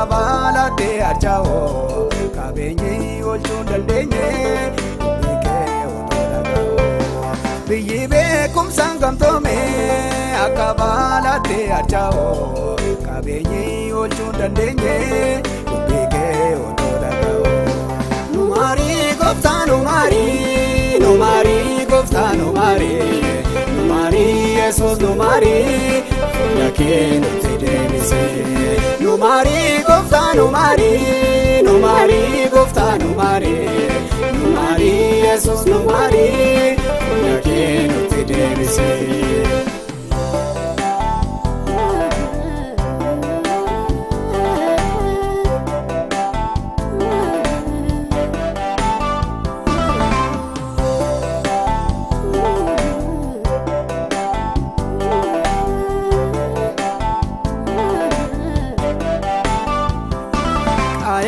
balate arjao kabenyi olchun dandeenye bikee otodagao biyyi beekumsaan gamtoome akka balate arjao kabenyi olchun dandeenye bikee otodagao numari goftaan numari goftaan numari Yesus numari yakin tidemise numari goftaan numari goftaan numari Yesus numari yakin tidemise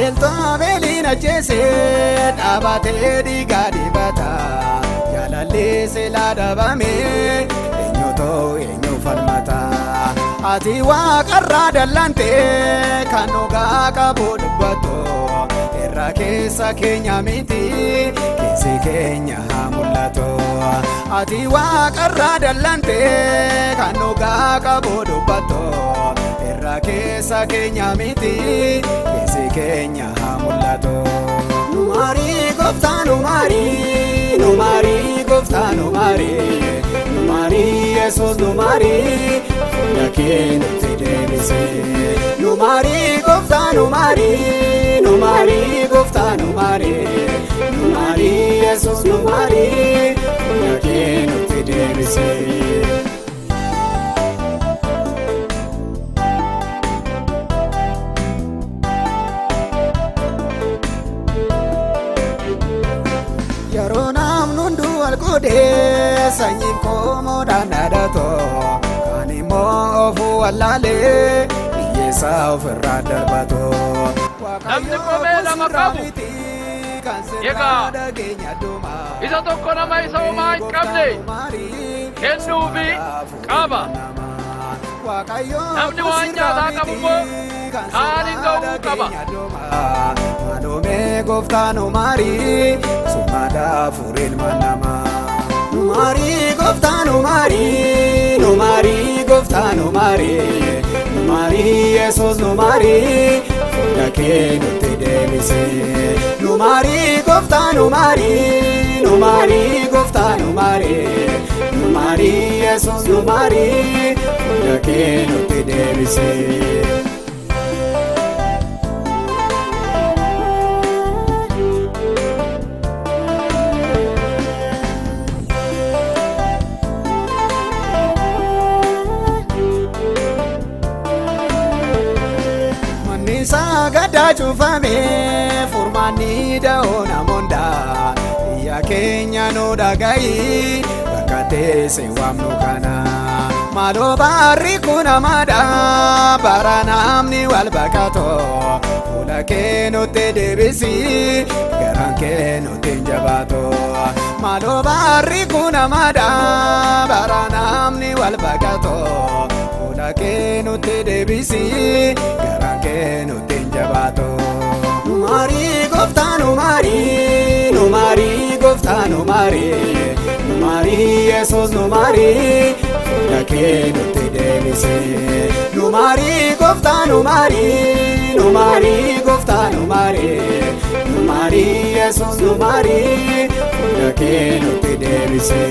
Elto belina jese abate di gadibata yalalle se la dabame enyo falmata ati wa qarra dallante kanoga kabodbato erra keessa keenya miti keessa keenya hamulato ati wa qarra dallante kanoga kabodbato erra keessa keenya miti keenya hamulato numari goftaan numari goftaan numari Yesus numari yakin tidemise numari goftaan numari goftaan numari Yesus numari yakin tidemise sanyi komo danadato kanimo ofu walale yesa ofra darbato namni komee lama qabu egaa isa tokko nama isa homaa hin qabne kennuufi qaba namni waan nyaataa qabu immoo kaaniin ga'uu qaba malome goftaan numari sumada furil manama numari goftaan numari goftaan numari Yesus numari yakin tidemise numari goftaan numari goftaan numari Yesus numari yakin tidemise sagada chufame furmani daona monda ya Kenya no dagai bakate se wamno kana malo bari kuna mada baranamni wal bakato ula keno te debisi garan keno te jabato malo bari kuna mada baranamni wal bakato ula keno te debisi keno tenjabato numari goftaan numari goftaan numari Yesus numari yakeno tidemise numari goftaan numari goftaan numari Yesus numari yakeno tidemise